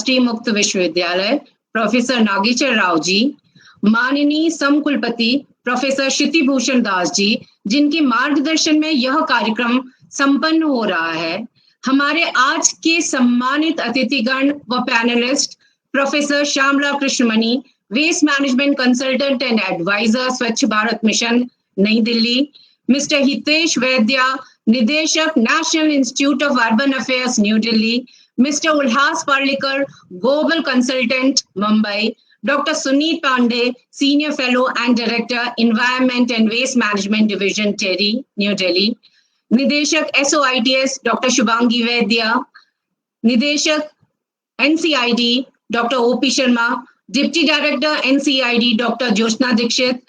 राष्ट्रीय मुक्त विश्वविद्यालय प्रोफेसर नागेश्वर राव जी, माननीय समकुलपति प्रोफेसर क्षिति भूषण दास जी, जिनके मार्गदर्शन में यह कार्यक्रम संपन्न हो रहा है, हमारे आज के सम्मानित अतिथिगण व panelist professor Shyamala Krishnamani, waste management consultant and adviser, Swachh Bharat mission, नई दिल्ली, मिस्टर हितेश वैद्या, निदेशक, National Institute of Urban Affairs, New Delhi, mister Ulhas Parlekar, global consultant, Mumbai, doctor Sunit Pandey, senior fellow and director, environment and waste management division, Terry, new Delhi, निदेशक SOITS डॉक्टर शुभांगी वैद्या, निदेशक NCID doctor OP Sharma, deputy director NCID doctor Jyotsna Dixit,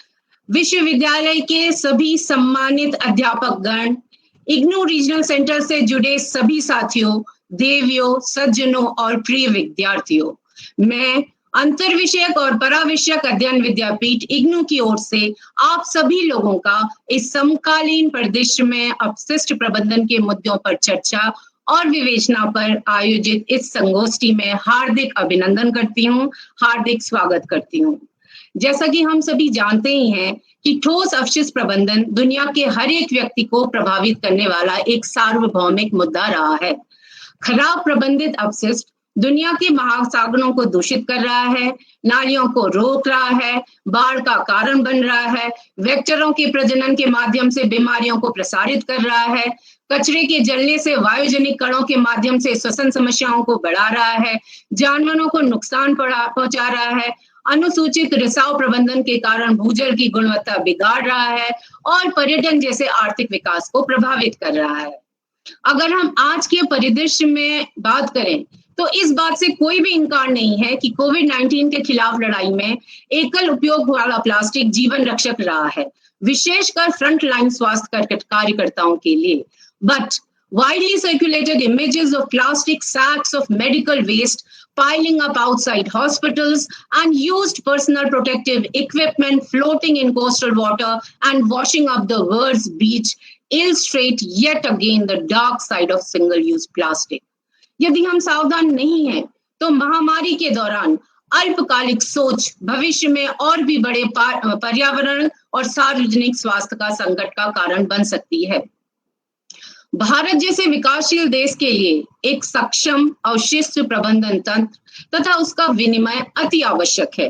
विश्वविद्यालय के सभी सम्मानित अध्यापक गण, IGNOU regional centre से जुड़े सभी साथियों, देवियों, सज्जनों और प्रिय विद्यार्थियों, मैं अंतर विषयक और पराविषयक अध्ययन विद्यापीठ इग्नू की ओर से आप सभी लोगों का इस समकालीन परिदृश्य में अपशिष्ट प्रबंधन के मुद्दों पर चर्चा और विवेचना पर आयोजित इस संगोष्ठी में हार्दिक अभिनंदन करती हूँ, हार्दिक स्वागत करती हूँ। जैसा कि हम सभी जानते ही हैं कि ठोस अपशिष्ट प्रबंधन दुनिया के हर एक व्यक्ति को प्रभावित करने वाला एक सार्वभौमिक मुद्दा रहा है। खराब प्रबंधित अपशिष्ट दुनिया के महासागरों को दूषित कर रहा है, नालियों को रोक रहा है, बाढ़ का कारण बन रहा है, वेक्टरों के प्रजनन के माध्यम से बीमारियों को प्रसारित कर रहा है, कचरे के जलने से वायुजनिक कणों के माध्यम से श्वसन समस्याओं को बढ़ा रहा है, जानवरों को नुकसान पहुंचा रहा है, अनुसूचित रिसाव प्रबंधन के कारण भूजल की गुणवत्ता बिगाड़ रहा है और पर्यटन जैसे आर्थिक विकास को प्रभावित कर रहा है। अगर हम आज के परिदृश्य में बात करें तो इस बात से कोई भी इनकार नहीं है कि कोविड-19 के खिलाफ लड़ाई में एकल उपयोग वाला प्लास्टिक जीवन रक्षक रहा है, विशेषकर फ्रंट लाइन स्वास्थ्य कार्यकर्ताओं के लिए। But widely circulated images of plastic sacks of medical waste piling up outside hospitals and used personal protective equipment floating in coastal water and washing up the world's beach illustrate yet again the dark side of single-use plastic. यदि हम सावधान नहीं हैं, तो महामारी के दौरान अल्पकालिक सोच भविष्य में और भी बड़े पर्यावरण और सार्वजनिक स्वास्थ्य का संकट का कारण बन सकती है। भारत जैसे विकासशील देश के लिए एक सक्षम अपशिष्ट प्रबंधन तंत्र तथा उसका विनिमय अति आवश्यक है।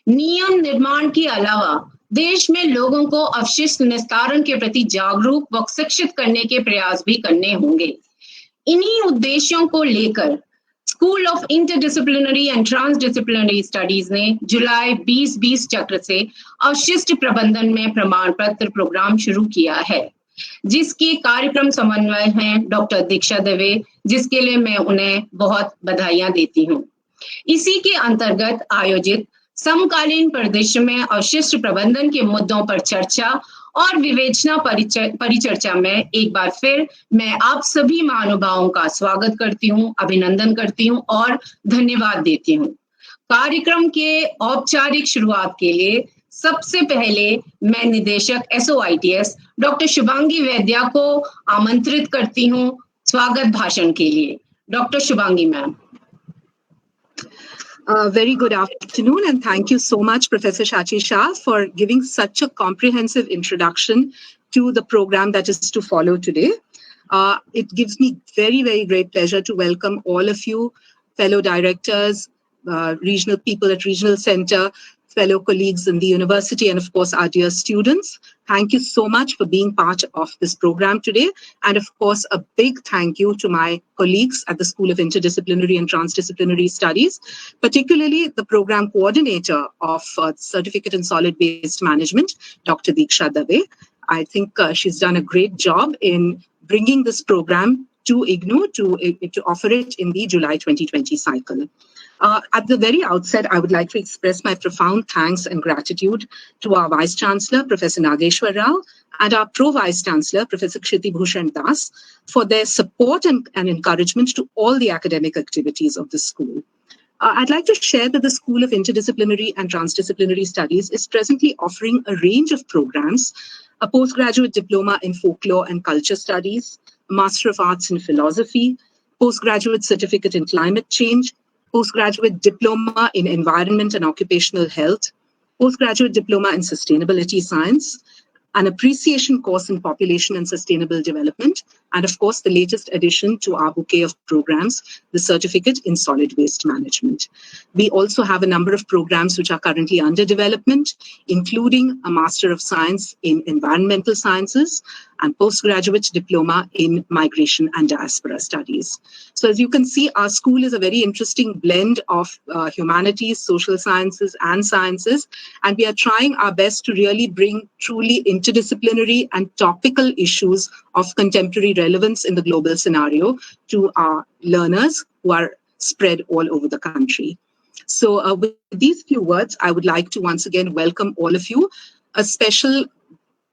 नियम निर्माण के अलावा देश में लोगों को अपशिष्ट निस्तारण के प्रति जागरूक व शिक्षित करने के प्रयास भी करने होंगे। इन्हीं उद्देश्यों को लेकर school of interdisciplinary and transdisciplinary studies ने जुलाई 2020 चक्र से अपशिष्ट प्रबंधन में प्रमाण पत्र प्रोग्राम शुरू किया है, जिसके कार्यक्रम समन्वय हैं डॉक्टर दीक्षा दवे, जिसके लिए मैं उन्हें बहुत बधाइयां देती हूँ। इसी के अंतर्गत आयोजित समकालीन परिदृश्य में अपशिष्ट प्रबंधन के मुद्दों पर चर्चा और विवेचना परिचर्चा में एक बार फिर मैं आप सभी महानुभावों का स्वागत करती हूँ, अभिनंदन करती हूँ और धन्यवाद देती हूँ। कार्यक्रम के औपचारिक शुरुआत के लिए सबसे पहले मैं निदेशक SOITS डॉक्टर शुभांगी वैद्या को आमंत्रित करती हूँ स्वागत भाषण के लिए। Doctor Shubhangi ma'am. Very good afternoon, and thank you so much, Professor Shachi Shah, for giving such a comprehensive introduction to the program that is to follow today. It gives me very, very great pleasure to welcome all of you, fellow directors, regional people at Regional Center, fellow colleagues in the university, and of course, our dear students. Thank you so much for being part of this program today. And of course, a big thank you to my colleagues at the School of Interdisciplinary and Transdisciplinary Studies, particularly the program coordinator of Certificate in Solid Waste Management, Dr. Diksha Dave. I think she's done a great job in bringing this program to IGNOU to offer it in the July 2020 cycle. At the very outset, I would like to express my profound thanks and gratitude to our Vice Chancellor, Professor Nageshwar Rao, and our Pro-Vice Chancellor, Professor Kshiti Bhushan Das, for their support and encouragement to all the academic activities of the school. I'd like to share that the School of Interdisciplinary and Transdisciplinary Studies is presently offering a range of programs: a postgraduate diploma in folklore and culture studies, a Master of Arts in Philosophy, postgraduate certificate in climate change, postgraduate diploma in environment and occupational health, postgraduate diploma in sustainability science, an appreciation course in population and sustainable development, and of course, the latest addition to our bouquet of programs, the certificate in solid waste management. We also have a number of programs which are currently under development, including a Master of Science in Environmental Sciences and postgraduate diploma in Migration and Diaspora Studies. So as you can see, our school is a very interesting blend of humanities, social sciences, and sciences, and we are trying our best to really bring truly interdisciplinary and topical issues of contemporary relevance in the global scenario to our learners who are spread all over the country. So with these few words, I would like to once again welcome all of you. A special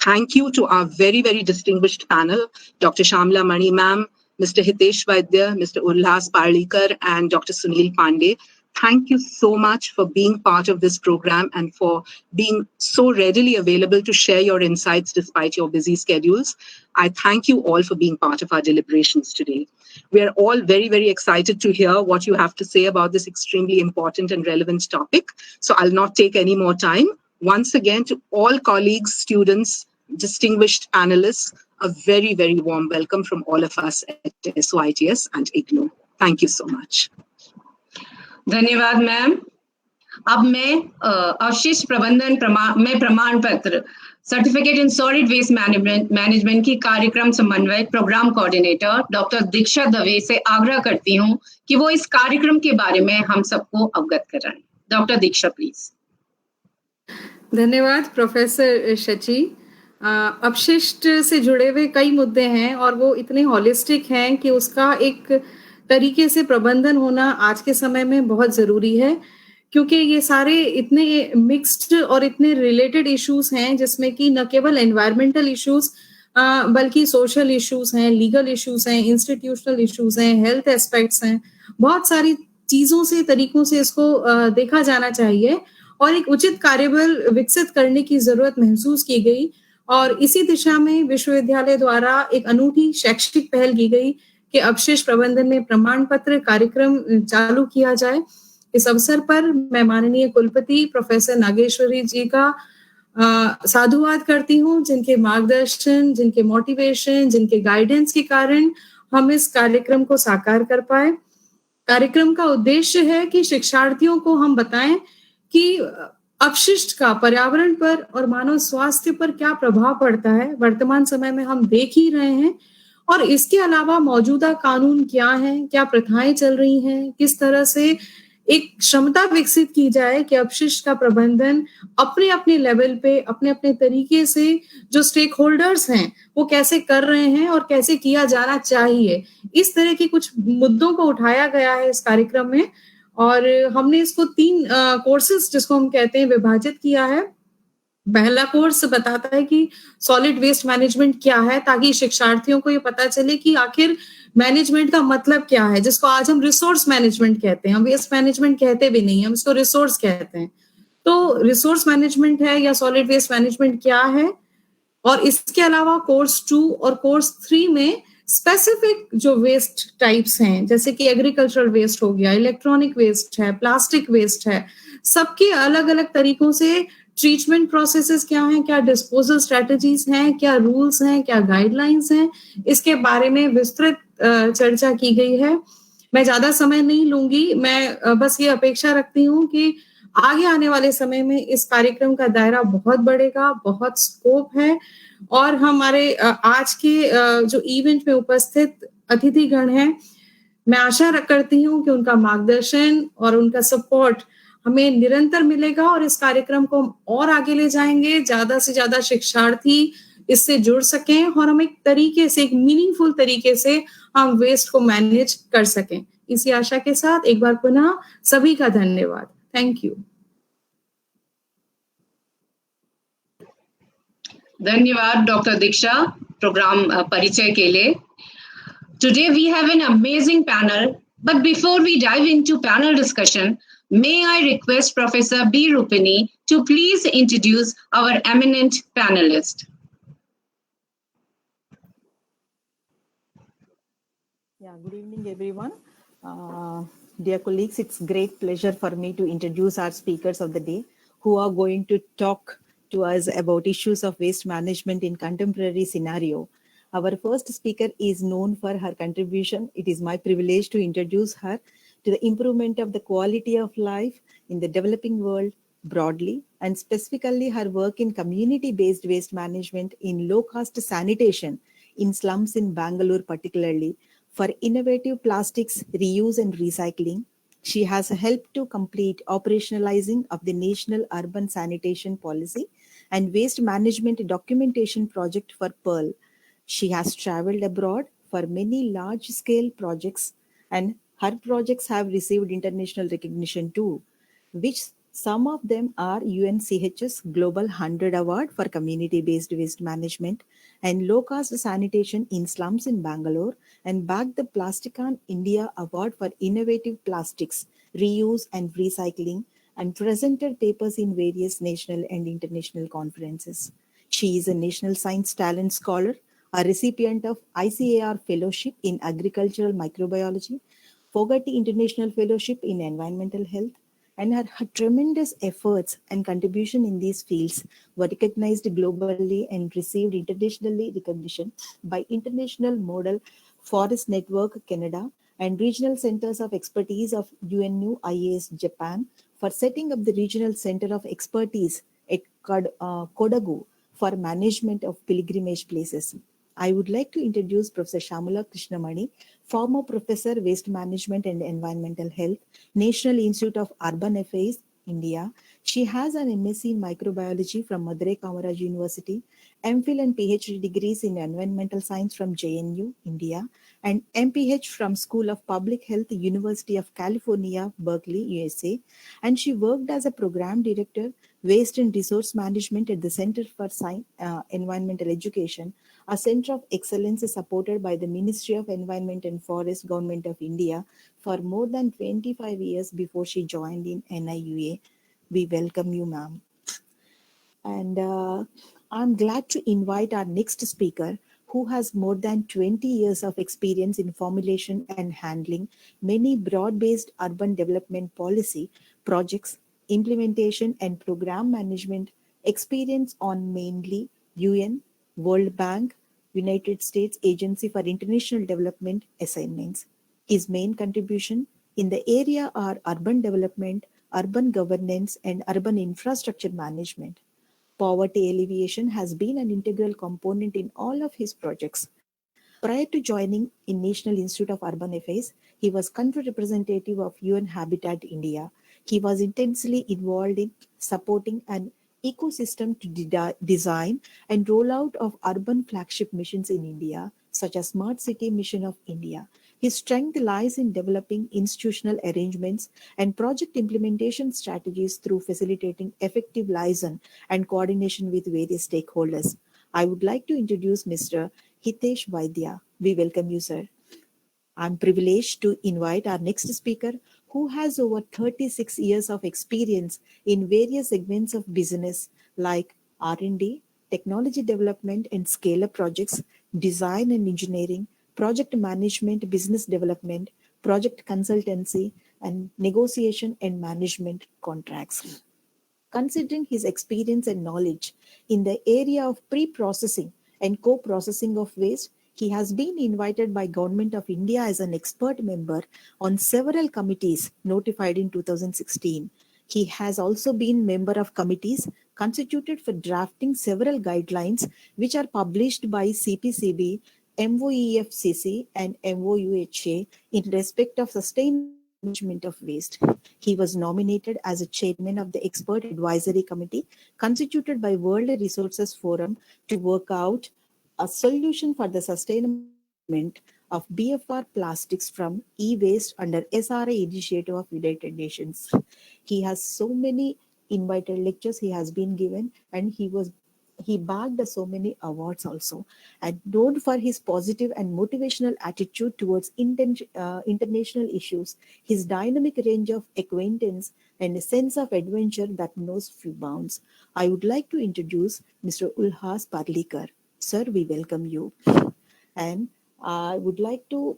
thank you to our very, very distinguished panel, Dr. Shamla Mani ma'am, Mr. Hitesh Vaidya, Mr. Ulhas Parlikar, and Dr. Sunil Pandey. Thank you so much for being part of this program and for being so readily available to share your insights despite your busy schedules. I thank you all for being part of our deliberations today. We are all very, very excited to hear what you have to say about this extremely important and relevant topic. So I'll not take any more time. Once again, to all colleagues, students, distinguished panelists, a very, very warm welcome from all of us at SOITS and IGNOU. Thank you so much. धन्यवाद ma'am. अब मैं अवशिष्ट प्रबंधन में प्रमाण पत्र certificate in solid waste management की कार्यक्रम समन्वयक programme coordinator doctor Diksha Dave से आग्रह करती हूं कि वो इस कार्यक्रम के बारे में हम सबको अवगत कराएं। Doctor Diksha please. धन्यवाद प्रोफेसर शची। अपशिष्ट से जुड़े हुए कई मुद्दे हैं और वो इतने होलिस्टिक हैं कि उसका एक तरीके से प्रबंधन होना आज के समय में बहुत जरूरी है, क्योंकि ये सारे इतने मिक्स्ड और इतने रिलेटेड इश्यूज हैं जिसमें कि न केवल एनवायरमेंटल इश्यूज बल्कि सोशल इश्यूज हैं, लीगल इश्यूज हैं, इंस्टीट्यूशनल इश्यूज हैं, हेल्थ एस्पेक्ट्स हैं। बहुत सारी चीजों से, तरीकों से इसको देखा जाना चाहिए और एक उचित कार्यबल विकसित करने की जरूरत महसूस की गई और इसी दिशा में विश्वविद्यालय द्वारा एक अनूठी शैक्षिक पहल की गई कि अपशिष्ट प्रबंधन में प्रमाण पत्र कार्यक्रम चालू किया जाए। इस अवसर पर मैं माननीय कुलपति प्रोफेसर नागेश्वरी जी का साधुवाद करती हूँ, जिनके मार्गदर्शन, जिनके मोटिवेशन, जिनके गाइडेंस के कारण हम इस कार्यक्रम को साकार कर पाए। कार्यक्रम का उद्देश्य है कि शिक्षार्थियों को हम बताएं कि अपशिष्ट का पर्यावरण पर और मानव स्वास्थ्य पर क्या प्रभाव पड़ता है, वर्तमान समय में हम देख ही रहे हैं, और इसके अलावा मौजूदा कानून क्या हैं, क्या प्रथाएं चल रही हैं, किस तरह से एक क्षमता विकसित की जाए कि अपशिष्ट का प्रबंधन अपने अपने लेवल पे, अपने अपने तरीके से जो स्टेक होल्डर्स हैं वो कैसे कर रहे हैं और कैसे किया जाना चाहिए। इस तरह के कुछ मुद्दों को उठाया गया है इस कार्यक्रम में और हमने इसको 3 कोर्सेज जिसको हम कहते हैं विभाजित किया है। पहला कोर्स बताता है कि सॉलिड वेस्ट मैनेजमेंट क्या है, ताकि शिक्षार्थियों को ये पता चले कि आखिर मैनेजमेंट का मतलब क्या है, जिसको आज हम रिसोर्स मैनेजमेंट कहते हैं। हम वेस्ट मैनेजमेंट कहते भी नहीं, हम इसको रिसोर्स कहते हैं। तो रिसोर्स मैनेजमेंट है या सॉलिड वेस्ट मैनेजमेंट क्या है। और इसके अलावा कोर्स 2 और कोर्स 3 में स्पेसिफिक जो वेस्ट टाइप्स हैं, जैसे कि एग्रीकल्चरल वेस्ट हो गया, इलेक्ट्रॉनिक वेस्ट है, प्लास्टिक वेस्ट है, सबके अलग अलग तरीकों से ट्रीटमेंट प्रोसेसेस क्या हैं, क्या डिस्पोजल स्ट्रेटजीज हैं, क्या रूल्स हैं, क्या गाइडलाइंस हैं, इसके बारे में विस्तृत चर्चा की गई है। मैं ज्यादा समय नहीं लूंगी, मैं बस ये अपेक्षा रखती हूँ कि आगे आने वाले समय में इस कार्यक्रम का दायरा बहुत बढ़ेगा, बहुत स्कोप है और हमारे आज के जो इवेंट में उपस्थित अतिथिगण हैं, मैं आशा करती हूँ कि उनका मार्गदर्शन और उनका सपोर्ट हमें निरंतर मिलेगा और इस कार्यक्रम को हम और आगे ले जाएंगे, ज्यादा से ज्यादा शिक्षार्थी इससे जुड़ सकें और हम एक तरीके से, एक मीनिंगफुल तरीके से हम वेस्ट को मैनेज कर सकें। इसी आशा के साथ एक बार पुनः सभी का धन्यवाद। Thank you. धन्यवाद डॉक्टर दीक्षा प्रोग्राम परिचय के लिए। Today we have an amazing panel, but before we dive into panel discussion, may I request Professor B. Rupini to please introduce our eminent panelist. Yeah, good evening, everyone. Dear colleagues, it's great pleasure for me to introduce our speakers of the day who are going to talk to us about issues of waste management in contemporary scenario. Our first speaker is known for her contribution. It is my privilege to introduce her to the improvement of the quality of life in the developing world broadly, and specifically her work in community-based waste management in low-cost sanitation in slums in Bangalore particularly, for innovative plastics reuse and recycling. She has helped to complete operationalizing of the National Urban Sanitation Policy and Waste Management Documentation Project for Pearl. She has traveled abroad for many large-scale projects, and her projects have received international recognition too, which some of them are UNCHS Global 100 Award for Community-Based Waste Management and Low-Cost Sanitation in Slums in Bangalore, and bagged the Plasticon India Award for Innovative Plastics, Reuse and Recycling, and presented papers in various national and international conferences. She is a National Science Talent Scholar, a recipient of ICAR Fellowship in Agricultural Microbiology, Fogarty International Fellowship in Environmental Health, and her tremendous efforts and contribution in these fields were recognized globally and received internationally recognition by International Model Forest Network Canada and Regional Centers of Expertise of UNU IAS Japan for setting up the Regional Center of Expertise at Kodagu for management of pilgrimage places. I would like to introduce Professor Shamula Krishnamani, former Professor Waste Management and Environmental Health, National Institute of Urban Affairs, India. She has an MSc in Microbiology from Madurai Kamaraj University, MPhil and PhD degrees in Environmental Science from JNU, India, and MPH from School of Public Health, University of California, Berkeley, USA. And she worked as a Program Director, Waste and Resource Management at the Center for Environmental Education, a center of excellence supported by the Ministry of Environment and Forest, Government of India, for more than 25 years before she joined in NIUA. We welcome you, ma'am. And I'm glad to invite our next speaker, who has more than 20 years of experience in formulation and handling many broad-based urban development policy projects, implementation and program management, experience on mainly UN, World Bank, United States Agency for International Development assignments. His main contribution in the area are urban development, urban governance, and urban infrastructure management. Poverty alleviation has been an integral component in all of his projects. Prior to joining in National Institute of Urban Affairs, he was country representative of UN Habitat India. He was intensely involved in supporting an ecosystem to design and rollout of urban flagship missions in India, such as Smart City Mission of India. His strength lies in developing institutional arrangements and project implementation strategies through facilitating effective liaison and coordination with various stakeholders. I would like to introduce Mr. Hitesh Vaidya. We welcome you, sir. I'm privileged to invite our next speaker, who has over 36 years of experience in various segments of business like R&D, technology development and scale-up projects, design and engineering, project management, business development, project consultancy, and negotiation and management contracts. Considering his experience and knowledge in the area of pre-processing and co-processing of waste, he has been invited by Government of India as an expert member on several committees notified in 2016. He has also been member of committees constituted for drafting several guidelines which are published by CPCB, MOEFCC and MOUHA in respect of sustainable management of waste. He was nominated as a chairman of the Expert Advisory Committee constituted by World Resources Forum to work out a solution for the sustainable management of BFR plastics from e-waste under SRA initiative of United Nations. He has so many invited lectures he has been given, and he bagged so many awards also, and known for his positive and motivational attitude towards international issues, his dynamic range of acquaintance, and a sense of adventure that knows few bounds. I would like to introduce Mr. Ulhas Parlikar. Sir, we welcome you. And I would like to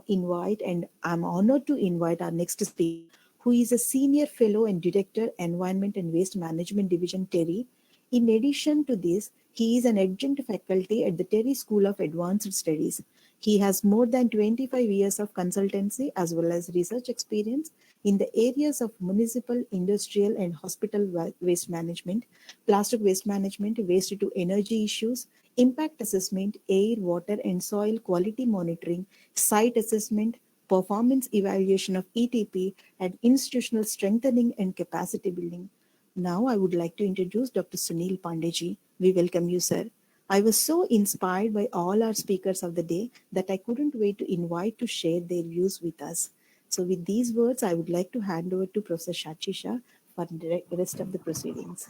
invite, and I'm honored to invite our next speaker, who is a senior fellow and director, Environment and Waste Management Division, TERI. In addition to this, he is an adjunct faculty at the TERI School of Advanced Studies. He has more than 25 years of consultancy as well as research experience in the areas of municipal, industrial, and hospital waste management, plastic waste management, waste to energy issues, impact assessment, air, water, and soil quality monitoring, site assessment, performance evaluation of ETP, and institutional strengthening and capacity building. Now I would like to introduce Dr. Sunil Pandeji. We welcome you, sir. I was so inspired by all our speakers of the day that I couldn't wait to invite to share their views with us. So with these words, I would like to hand over to Professor Shachi Shah for the rest of the proceedings.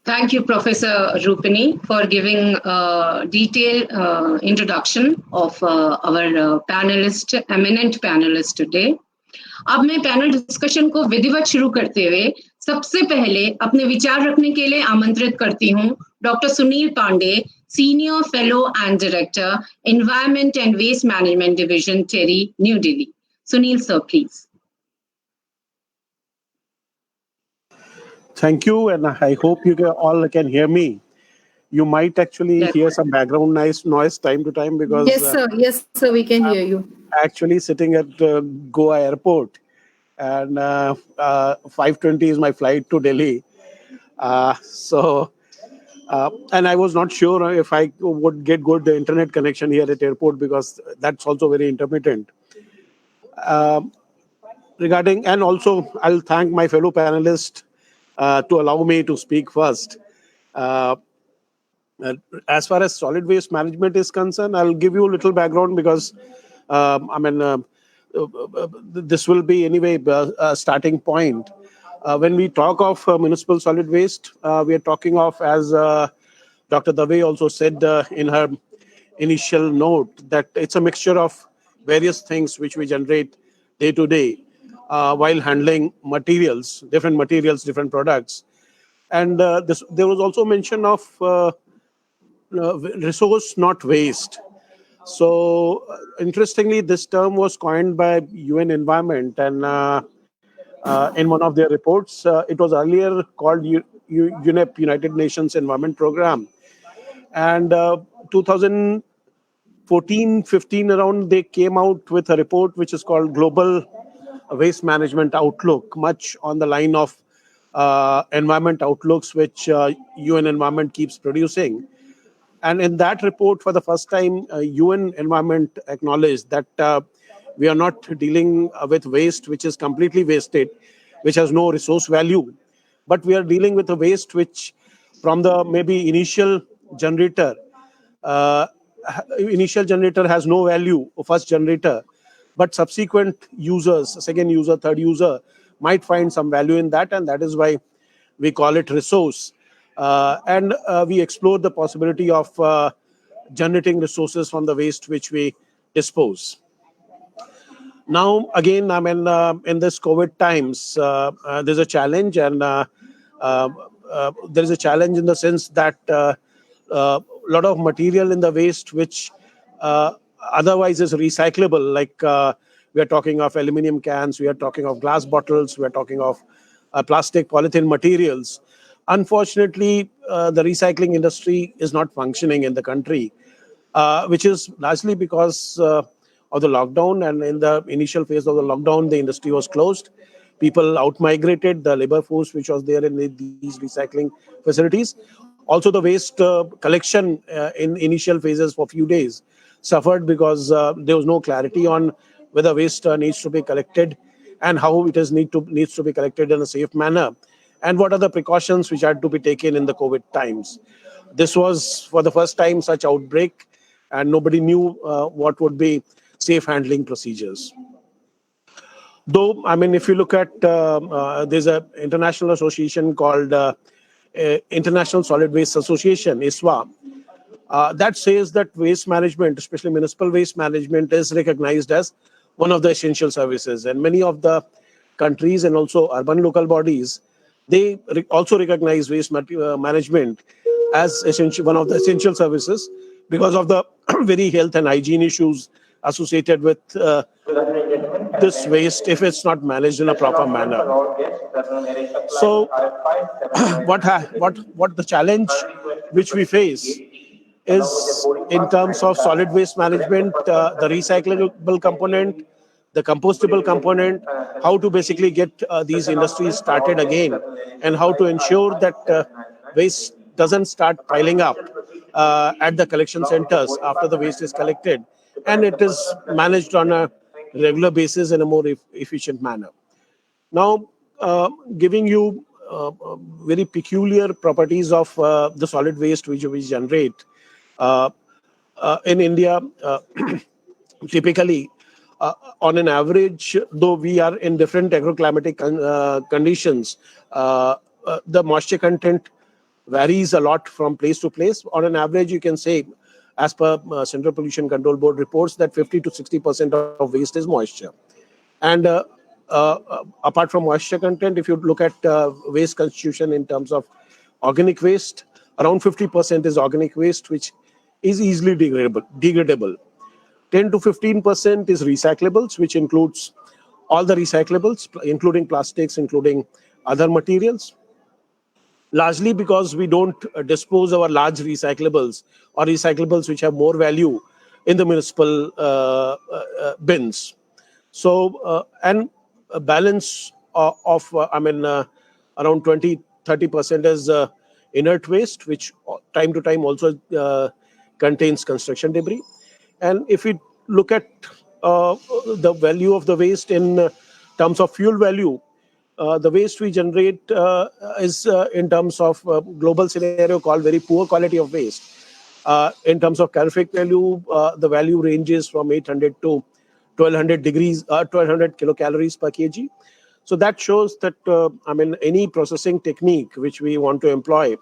Thank you, Professor Rupini, for giving a detailed introduction of our eminent panelist today. अब मैं panel discussion को विधिवत शुरू करते हुए सबसे पहले अपने विचार रखने के लिए आमंत्रित करती हूं doctor Sunil Pandey, senior fellow and director, environment and waste management division, Terry, new Delhi. Sunil, sir, please. Thank you, and I hope you all can hear me. You might actually hear some background noise time to time because yes sir, we can hear you. Actually sitting at Goa airport, and 5:20 is my flight to Delhi. And I was not sure if I would get good internet connection here at airport because that's also very intermittent. And also I'll thank my fellow panelists to allow me to speak first. As far as solid waste management is concerned, I'll give you a little background because this will be anyway a starting point. When we talk of municipal solid waste, we are talking of, as Dr. Dave also said in her initial note, that it's a mixture of various things which we generate day to day while handling materials, different products. And there was also mention of resource, not waste. So interestingly, this term was coined by UN Environment, and in one of their reports, it was earlier called UNEP, United Nations Environment Program. And 2014-15 around, they came out with a report which is called Global Waste Management Outlook, much on the line of environment outlooks which UN Environment keeps producing. And in that report, for the first time, UN Environment acknowledged that we are not dealing with waste which is completely wasted, which has no resource value, but we are dealing with a waste which, from the maybe initial generator has no value, first generator, but subsequent users, second user, third user, might find some value in that, and that is why we call it resource. And we explore the possibility of generating resources from the waste which we dispose. Now, again, in this COVID times, there's a challenge, and there is a challenge in the sense that a lot of material in the waste which otherwise is recyclable, like we are talking of aluminum cans, we are talking of glass bottles, we are talking of plastic, polythene materials. Unfortunately, the recycling industry is not functioning in the country, which is largely because of the lockdown. And in the initial phase of the lockdown, the industry was closed. People out-migrated, the labor force which was there in these recycling facilities. Also, the waste collection in initial phases for a few days suffered because there was no clarity on whether waste needs to be collected and how it needs to be collected in a safe manner, and what are the precautions which had to be taken in the COVID times. This was for the first time such outbreak, and nobody knew what would be safe handling procedures. Though, if you look at, there's an international association called International Solid Waste Association, ISWA, that says that waste management, especially municipal waste management, is recognized as one of the essential services. And many of the countries and also urban local bodies, they also recognize waste management as one of the essential services because of the very health and hygiene issues associated with this waste if it's not managed in a proper manner. So what the challenge which we face is in terms of solid waste management, the recyclable component, the compostable component, how to basically get these industries started again, and how to ensure that waste doesn't start piling up at the collection centers after the waste is collected, and it is managed on a regular basis in a more efficient manner. Now, giving you very peculiar properties of the solid waste which we generate. In India, typically, on an average, though we are in different agroclimatic conditions, the moisture content varies a lot from place to place. On an average, you can say, as per Central Pollution Control Board reports, that 50 to 60% of waste is moisture. And apart from moisture content, if you look at waste constitution in terms of organic waste, around 50% is organic waste, which is easily degradable. 10 to 15% is recyclables, which includes all the recyclables, including plastics, including other materials. Largely because we don't dispose our large recyclables or recyclables which have more value in the municipal bins. So, and a balance of around 20-30% is inert waste, which time to time also contains construction debris. And if we look at the value of the waste in terms of fuel value, the waste we generate is in terms of global scenario called very poor quality of waste. In terms of calorific value, the value ranges from 800 to 1200 kilocalories per kg. So that shows that any processing technique which we want to employ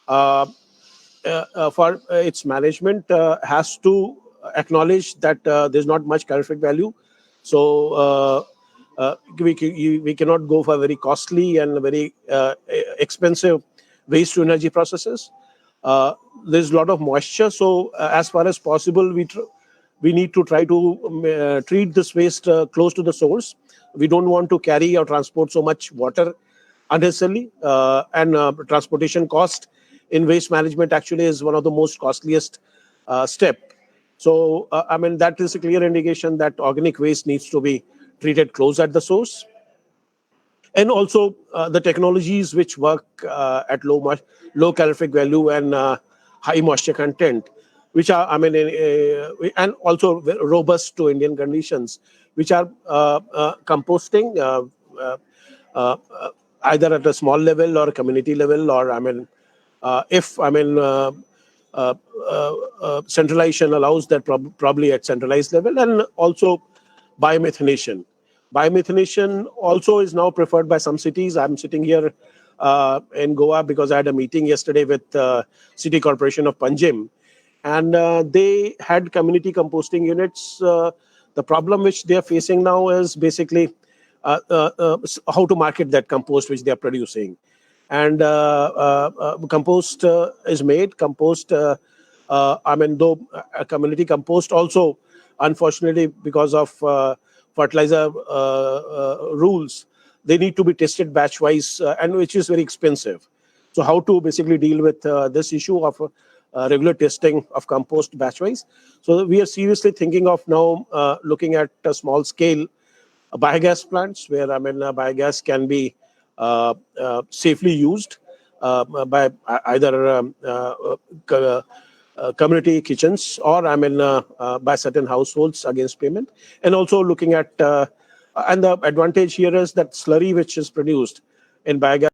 for its management has to acknowledge that there's not much calorific value. So we cannot go for very costly and very expensive waste to energy processes. There's a lot of moisture, so as far as possible, we need to try to treat this waste close to the source. We don't want to carry or transport so much water unnecessarily, and transportation cost in waste management actually is one of the most costliest step. So that is a clear indication that organic waste needs to be treated close at the source. And also the technologies which work at low calorific value and high moisture content, which are and also robust to Indian conditions, which are composting either at a small level or community level, or if centralization allows that, probably at centralized level, and also biomethanation. Biomethanation also is now preferred by some cities. I'm sitting here in Goa because I had a meeting yesterday with City Corporation of Panjim, and they had community composting units. The problem which they are facing now is basically how to market that compost which they are producing. And compost is made. Compost, though community compost also, unfortunately, because of fertilizer rules, they need to be tested batch-wise, and which is very expensive. So how to basically deal with this issue of regular testing of compost batch-wise? So we are seriously thinking of now looking at a small-scale biogas plants where biogas can be safely used by either community kitchens or by certain households against payment. And also looking at and the advantage here is that slurry which is produced in biogas